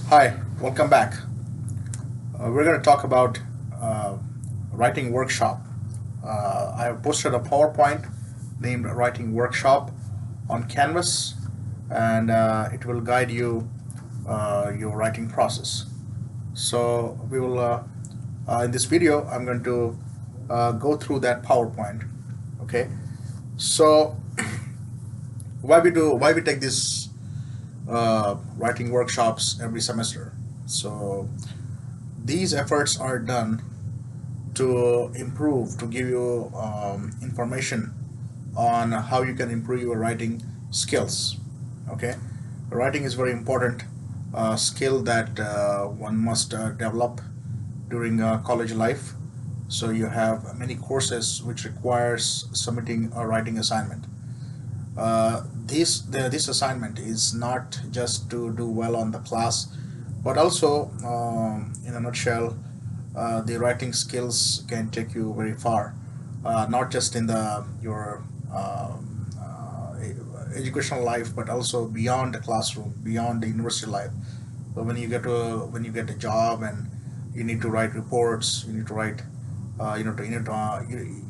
Hi, welcome back. We're going to talk about uh, writing workshop. I have posted a PowerPoint named Writing Workshop on Canvas, and it will guide you your writing process. So we will in this video. I'm going to go through that PowerPoint. Okay. So why we take these writing workshops every semester? So these efforts are done to improve, to give you information on how you can improve your writing skills. Okay, writing is very important skill that one must develop during college life. So you have many courses which requires submitting a writing assignment. This assignment is not just to do well on the class, but also, in a nutshell, the writing skills can take you very far, not just in the your educational life, but also beyond the classroom, beyond the university life. So when you get a job and you need to write reports, you need to write, you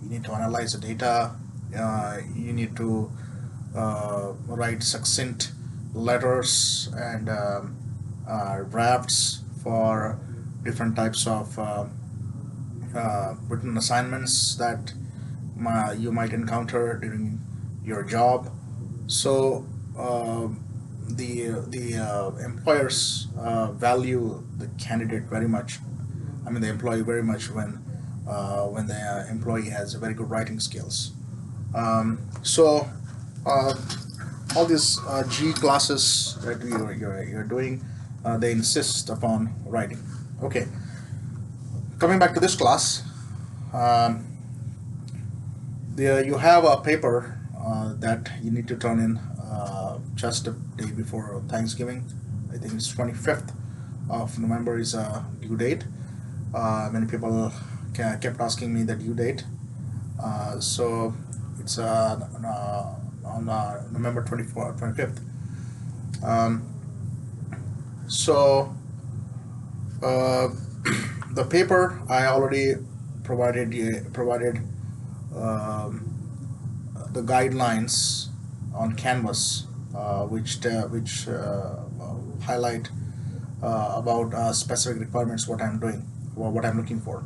need to analyze the data, you need to write succinct letters and drafts for different types of written assignments that you might encounter during your job. So the employers value the candidate very much. I mean the employee very much when the employee has very good writing skills. So uh, all these G classes that you're doing, they insist upon writing. Okay, coming back to this class, um, you have a paper that you need to turn in just a day before Thanksgiving. I think it's 25th of November is a due date. Many people kept asking me the due date. So it's on November 24th, 25th. Um, so uh, the paper I already provided um, the guidelines on Canvas, which highlight about specific requirements, what I'm doing, what I'm looking for.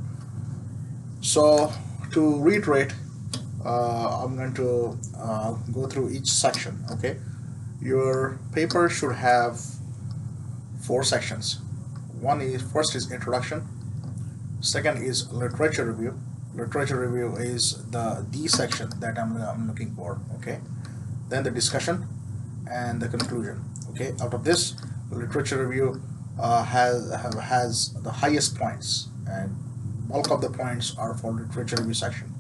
So to reiterate, I'm going to go through each section. Okay, your paper should have four sections. First is introduction. Second is literature review. Literature review is the section that I'm looking for. Okay, then the discussion and the conclusion. Okay, out of this, literature review has the highest points, and bulk of the points are for literature review section.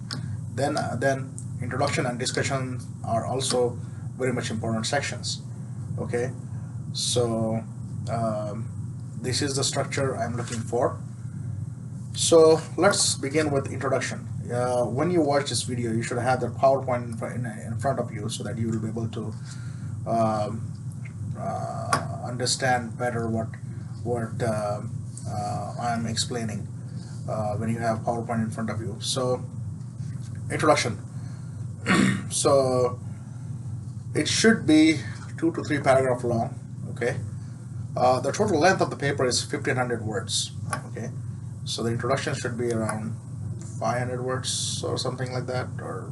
Then introduction and discussion are also very much important sections. Okay, so um, this is the structure I'm looking for. So let's begin with introduction. When you watch this video, you should have the PowerPoint in front of you so that you will be able to um, understand better what I'm explaining when you have PowerPoint in front of you. So introduction. So it should be 2 to 3 paragraph long. Okay. The total length of the paper is 1,500 words. Okay. So the introduction should be around 500 words or something like that, or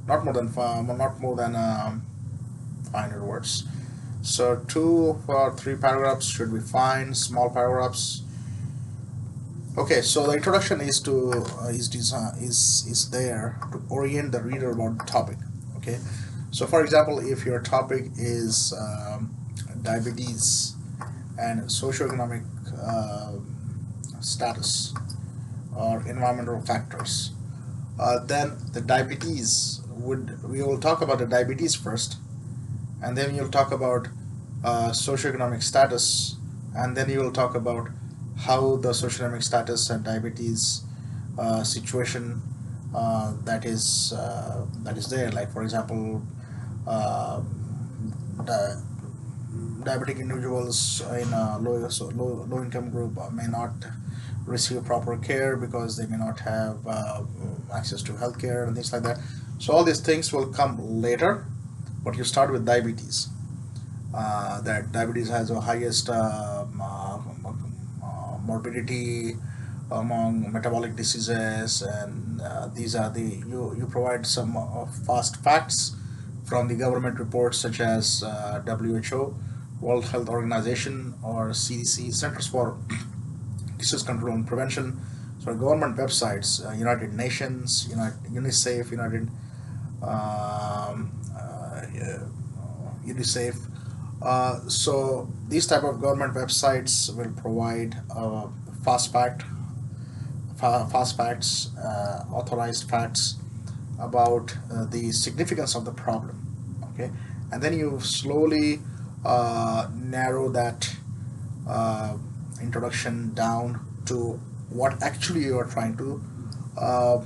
not more than 500 words. So 2 or 3 paragraphs should be fine. Small paragraphs. Okay, so the introduction is is there to orient the reader about the topic. Okay, so for example, if your topic is diabetes and socioeconomic status or environmental factors, then the diabetes would we will talk about the diabetes first, and then you'll talk about socioeconomic status, and then you will talk about how the socioeconomic status and diabetes situation that is there. Like for example, uh, the diabetic individuals in a low income group may not receive proper care because they may not have access to healthcare and things like that. So all these things will come later, but you start with diabetes. That diabetes has the highest morbidity among metabolic diseases, and these are the you provide some fast facts from the government reports such as WHO, World Health Organization, or CDC, Centers for Disease Control and Prevention. So government websites, United Nations, UNICEF, yeah, UNICEF. So these type of government websites will provide fast fact, fast facts, authorized facts about the significance of the problem. Okay, and then you slowly narrow that uh, introduction down to what actually you are trying to uh,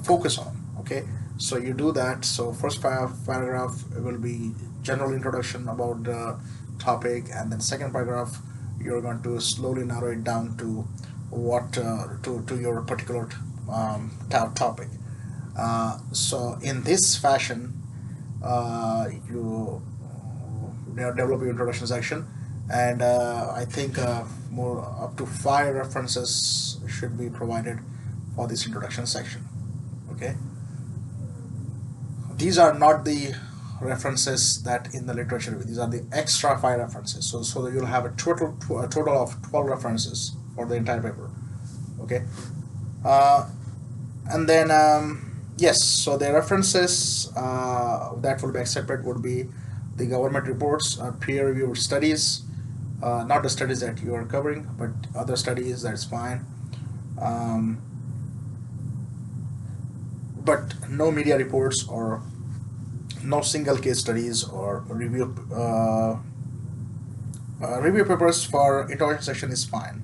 focus on. Okay, so you do that. So first paragraph will be general introduction about the topic, and then second paragraph you're going to slowly narrow it down to what to your particular topic. So in this fashion, you develop your introduction section, and I think more up to 5 references should be provided for this introduction section. Okay, these are not the references that in the literature review. These are the extra 5 references. So that you'll have a total of 12 references for the entire paper. Okay, uh, and then yes, so the references that will be accepted would be the government reports, peer reviewed studies, not the studies that you are covering, but other studies. That's fine. Um, but no media reports or no single case studies or review papers for introduction section is fine.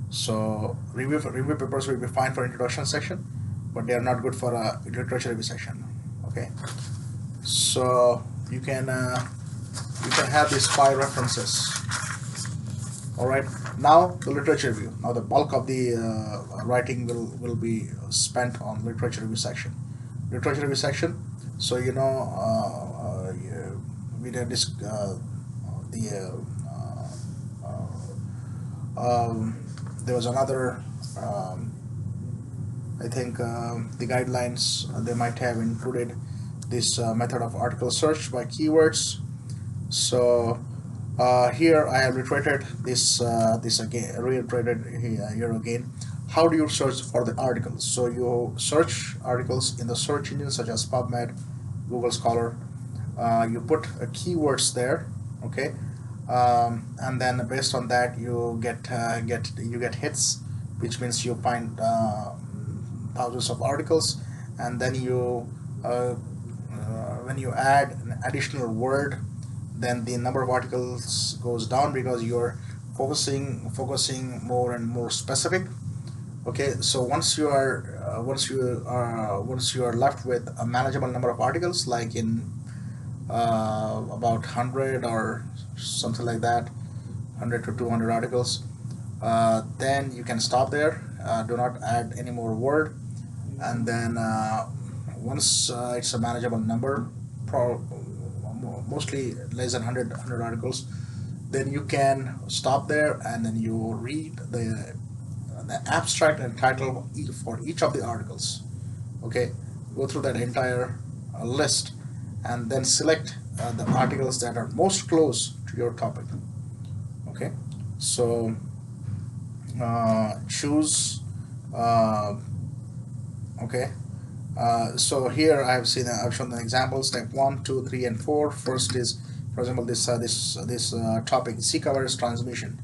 So review papers will be fine for introduction section, but they are not good for a literature review section. Okay, so you can have these 5 references. All right. Now the literature review. Now the bulk of the writing will be spent on literature review section. Literature review section. So we did this the there was another I think the guidelines they might have included this method of article search by keywords. So here I have reiterated this again, reiterated here again. How do you search for the articles? So you search articles in the search engines such as PubMed, Google Scholar. You put keywords there, okay, and then based on that you get hits, which means you find thousands of articles, and then when you add an additional word, then the number of articles goes down because you're focusing more and more specific. Okay, so once you are left with a manageable number of articles, like in about 100 or something like that, 100 to 200 articles, then you can stop there. Do not add any more word, and then once it's a manageable number, mostly less than 100 articles, then you can stop there, and then you read the abstract and title for each of the articles. Okay, go through that entire list, and then select the articles that are most close to your topic. Okay, so choose uh, okay. So here I've shown the examples. Step 1, 2, 3, and 4. First is, for example, this topic C covers transmission.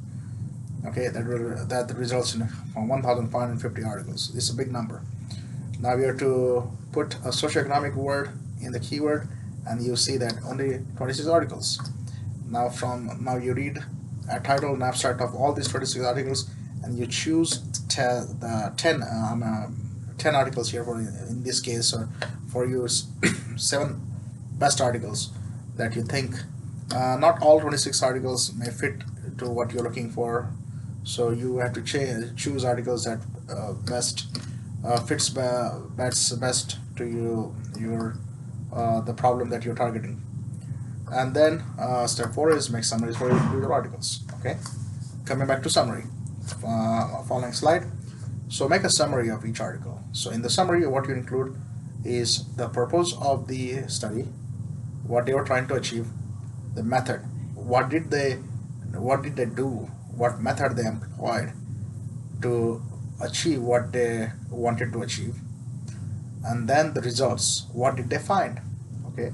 Okay, that results in 1,550 articles. This is a big number. Now we have to put a socioeconomic word in the keyword, and you see that only 26 articles. Now you read a title and abstract of all these 26 articles, and you choose the 10 articles here for in this case, or for your 7 best articles that you think Not all 26 articles may fit to what you're looking for, so you have to choose articles that best fits best to your the problem that you're targeting. And then step 4 is make summaries for individual articles. Okay, coming back to summary, following slide. So make a summary of each article. So in the summary, what you include is the purpose of the study, what they were trying to achieve, the method, what did they do, what method they employed to achieve what they wanted to achieve, and then the results, what did they find. Okay,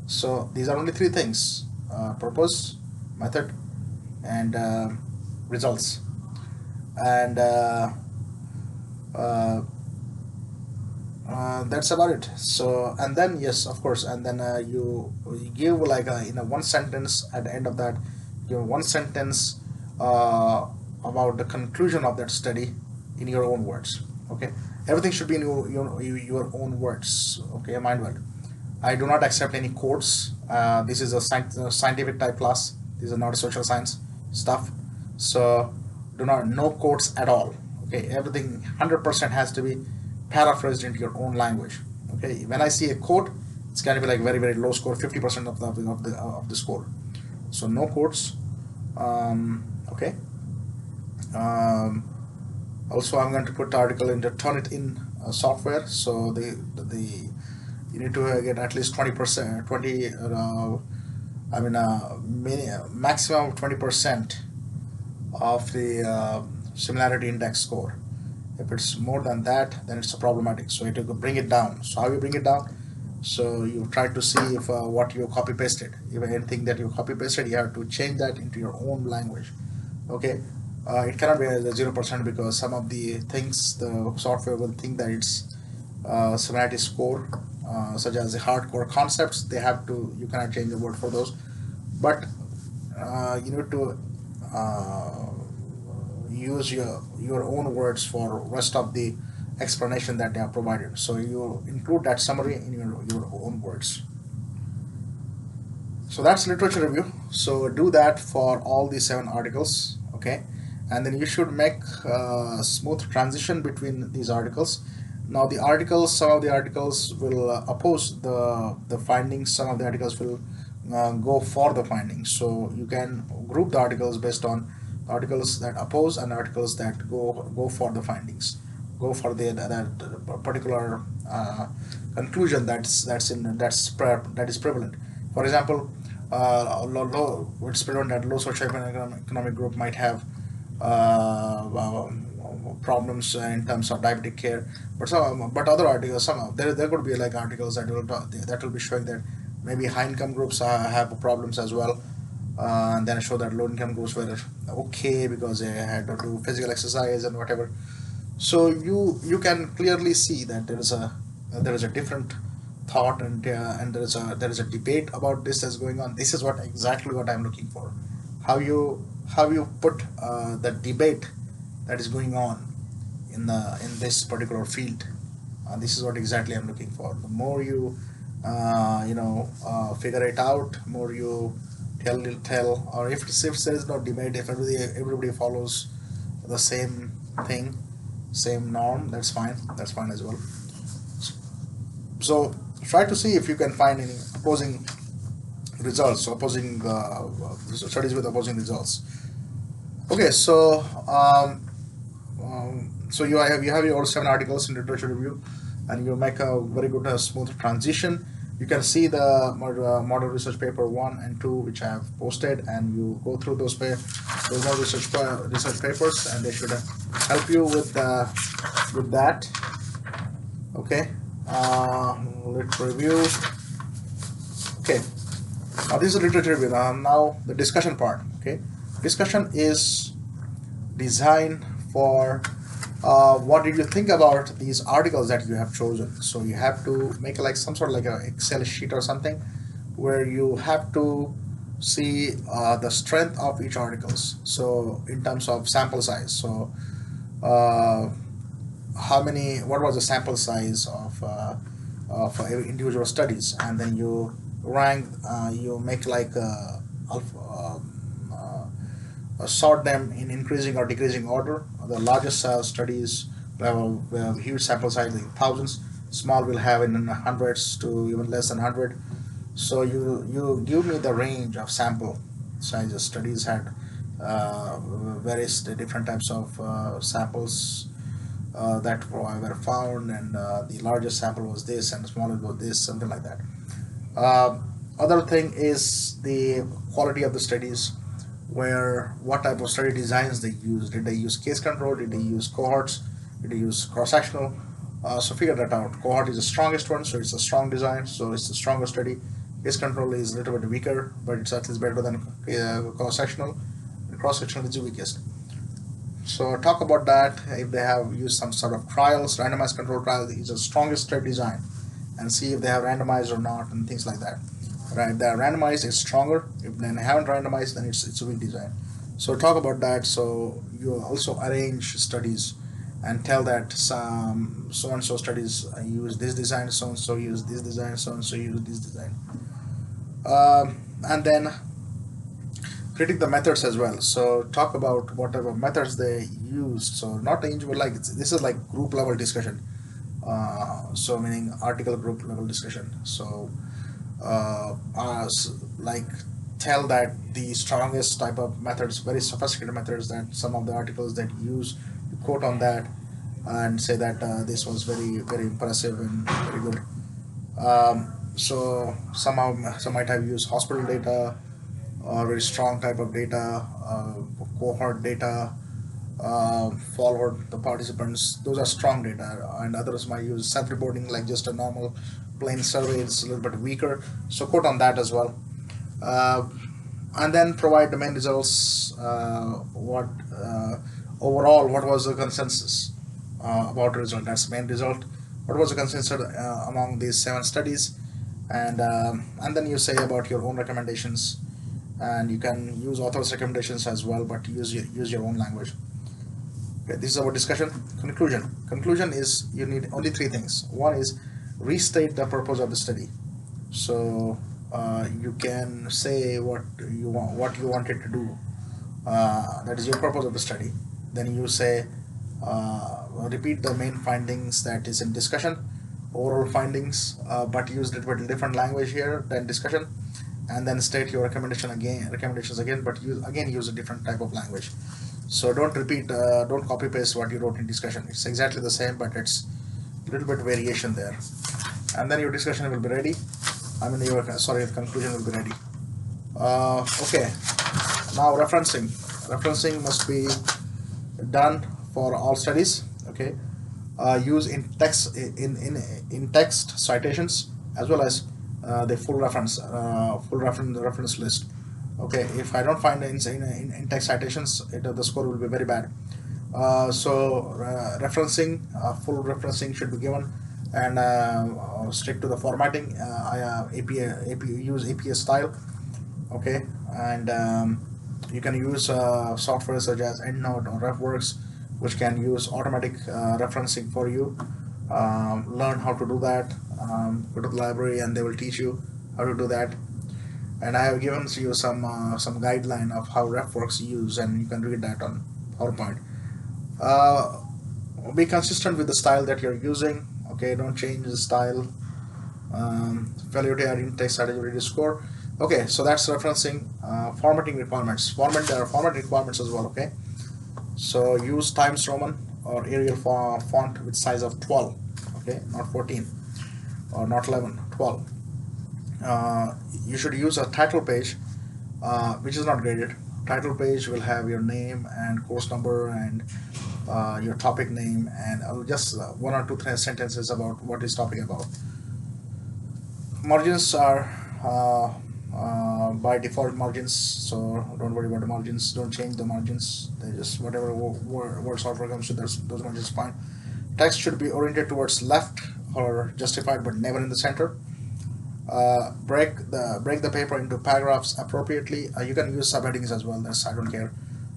so these are only three things: purpose, method, and results. And uh, that's about it. So, and then yes, of course, and then you give like in a one sentence at the end of that, give one sentence uh, about the conclusion of that study in your own words. Okay, everything should be in your own words. Okay, mind well. I do not accept any quotes. This is a scientific type class. This is not social science stuff. So do not, no quotes at all. Okay, everything 100% has to be paraphrased into your own language. Okay, when I see a quote, it's going to be like very very low score, 50% of the score. So no quotes. Okay. Um, Also, I'm going to put the article into Turnitin software. So the you need to get at least 20%, 20. I mean, maximum of 20% of the similarity index score. If it's more than that, then it's problematic. So you have to bring it down. So how you bring it down? So you try to see if what you copy pasted, if anything that you copy pasted, you have to change that into your own language. Okay, it cannot be a 0% because some of the things the software will think that it's similarity score, such as the hardcore concepts. They have to, you cannot change the word for those, but you need to uh, use your own words for rest of the explanation that they have provided. So you include that summary in your own words. So that's literature review. So do that for all the 7 articles. Okay, and then you should make a smooth transition between these articles. Now the articles, some of the articles will oppose the findings, some of the articles will go for the findings. So you can group the articles based on articles that oppose and articles that go for the findings, go for that particular conclusion that is prevalent. For example, it's prevalent that low socioeconomic group might have problems in terms of diabetic care, but other articles, there could be like articles that will be showing that maybe high income groups have problems as well, and then show that low income groups were okay because they had to do physical exercise and whatever. So you can clearly see that there is a different thought, and there is a debate about this that's going on. This is what exactly what I'm looking for. How you put the debate that is going on in this particular field. This is what exactly I'm looking for. The more you figure it out, more you tell, or if there is no debate, if everybody follows the same thing, same norm, that's fine as well. So try to see if you can find any opposing results, opposing studies with opposing results. Okay, so you have your 7 articles in literature review, and you make a very good smooth transition. You can see the model research paper 1 and 2 which I have posted, and you go through those model research papers, and they should help you with that. Okay, let's review. Okay, now this is a literature review. Now the discussion part. Okay, discussion is designed for what did you think about these articles that you have chosen. So you have to make like some sort of like a Excel sheet or something where you have to see the strength of each articles. So in terms of sample size, so uh, what was the sample size of every individual studies, and then you rank, you make like sort them in increasing or decreasing order. The largest studies will have a huge sample size, like thousands. Small will have in hundreds to even less than 100. So you give me the range of sample sizes. Studies had various different types of samples that were found, and the largest sample was this, and the smallest was this, something like that. Uh, Other thing is the quality of the studies, where what type of study designs they use. Did they use case control? Did they use cohorts? Did they use cross sectional? So figure that out. Cohort is the strongest one, so it's a strong design, so it's the strongest study. Case control is a little bit weaker, but it's at least better than cross sectional. Cross sectional is the weakest. So talk about that. If they have used some sort of trials, randomized control trials, is the strongest study design, and see if they have randomized or not, and things like that. Right? If they are randomized, it's stronger. If they haven't randomized, then it's a weak design. So talk about that. So you also arrange studies and tell that some so and so studies use this design, so and so use this design, so and so use this design, and then critique the methods as well. So talk about whatever methods they used. So not individual, like this is like group level discussion. So meaning article group level discussion. So like tell that the strongest type of methods, very sophisticated methods, that some of the articles that you use, you quote on that, and say that this was very impressive and very good. So somehow some might have used hospital data, or very strong type of data, cohort data, followed the participants. Those are strong data, and others might use self-reporting, like just a normal plain survey. It's a little bit weaker. So quote on that as well, uh, and then provide the main results. What overall, what was the consensus about the result? That's the main result. What was the consensus among these 7 studies? And then you say about your own recommendations, and you can use authors' recommendations as well, but use your own language. Okay, this is our discussion. Conclusion. Conclusion is you need only 3 things. One is restate the purpose of the study. So you can say what you wanted to do. That is your purpose of the study. Then you say repeat the main findings that is in discussion, oral findings, but use a little bit different language here than discussion, and then state your recommendations again, but use a different type of language. So don't repeat, don't copy paste what you wrote in discussion. It's exactly the same, but it's a little bit variation there. And then your discussion will be ready. Your conclusion will be ready. Okay. Now referencing. Referencing must be done for all studies. Okay. Use in text citations, as well as the full reference list. Okay, if I don't find in text citations, the score will be very bad. Referencing, full referencing should be given, and stick to the formatting. Use APA style. Okay, and you can use software such as EndNote or RefWorks, which can use automatic referencing for you. Learn how to do that. Go to the library, and they will teach you how to do that. And I have given you some guideline of how RefWorks use, and you can read that on PowerPoint. Uh, be consistent with the style that you're using. Okay, don't change the style. Failure to add in text strategy ready score. Okay, so that's referencing. Formatting requirements. There are format requirements as well. Okay, so use Times Roman or Arial font with size of 12. Okay, not 14 or not 11, 12. You should use a title page, which is not graded. Title page will have your name and course number and your topic name, and just 1 or 2 sentences about what is topic about. Margins are by default margins, so don't worry about the margins. Don't change the margins. They just whatever word software comes with those margins fine. Text should be oriented towards left or justified, but never in the center. Break the paper into paragraphs appropriately. You can use subheadings as well. That's I don't care.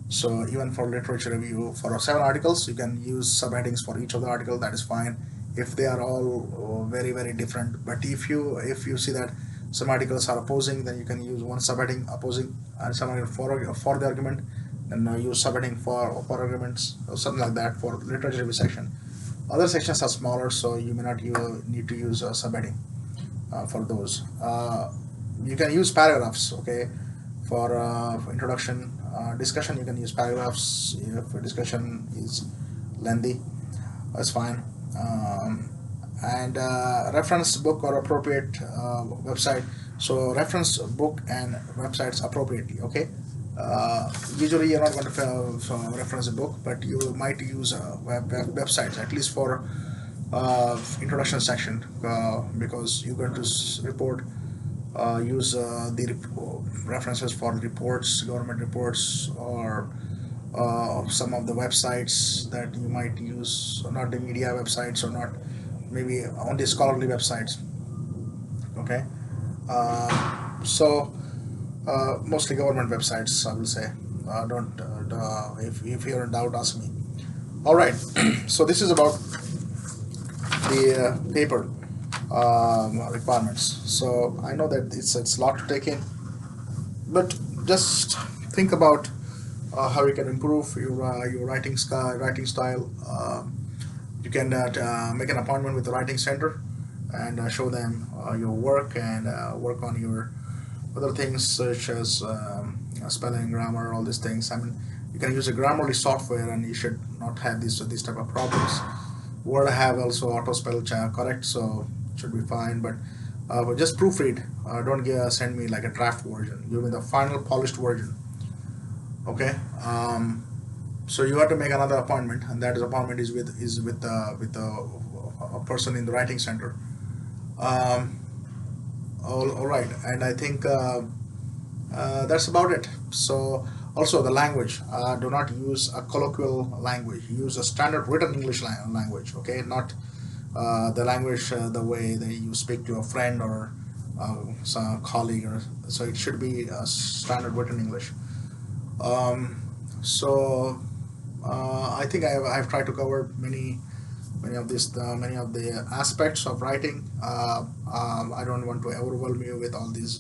So even for literature review, for 7 articles, you can use subheadings for each of the article. That is fine if they are all very different. But if you see that some articles are opposing, then you can use one subheading opposing, and some are for the argument, then use subheading for arguments or something like that for literature review section. Other sections are smaller, so you may not need to use a subheading for those. You can use paragraphs, okay, for introduction. Discussion, you can use paragraphs. If a discussion is lengthy, that's fine. And reference book or appropriate website. So reference book and websites appropriately, okay. Usually you're not going to reference a book, but you might use websites, at least for introduction section, because you're going to report, use the references for reports, government reports, or some of the websites that you might use, not the media websites, or not maybe only scholarly websites, okay. So mostly government websites, I will say. Don't if you're in doubt, ask me. All right. So this is about the paper requirements. So I know that it's a lot to take in, but just think about how you can improve your writing style. You can make an appointment with the writing center and show them your work, and work on your other things such as spelling, grammar, all these things. I mean, you can use a Grammarly software, and you should not have these type of problems. Word have also auto spell correct, so it should be fine. But just proofread. Don't send me like a draft version. Give me the final polished version. Okay. So you have to make another appointment, and that appointment is with a person in the writing center. Um, all right, and I think that's about it. So also the language. Do not use a colloquial language. Use a standard written English language. Okay, not the language the way that you speak to a friend or some colleague. Or so it should be a standard written English. So I think I've tried to cover many of the aspects of writing. I don't want to overwhelm you with all these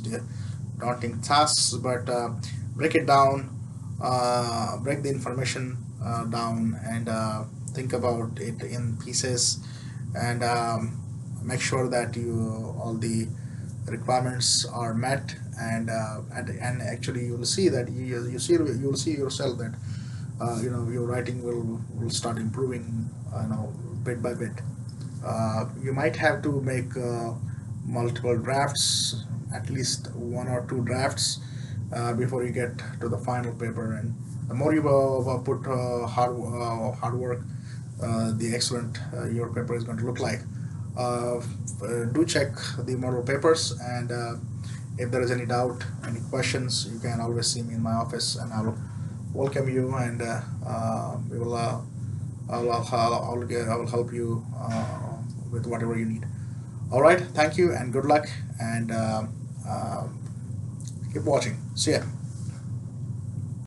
daunting tasks, but break it down, break the information down, and think about it in pieces, and make sure that you all the requirements are met, and actually you'll see that you'll see yourself that your writing will start improving, bit by bit. You might have to make multiple drafts, at least one or two drafts, before you get to the final paper. And the more you put hard work, the excellent your paper is going to look like. Do check the model papers, and if there is any doubt, any questions, you can always see me in my office, and I will welcome you, and we will. I will help you with whatever you need. All right. Thank you, and good luck, and keep watching. See ya.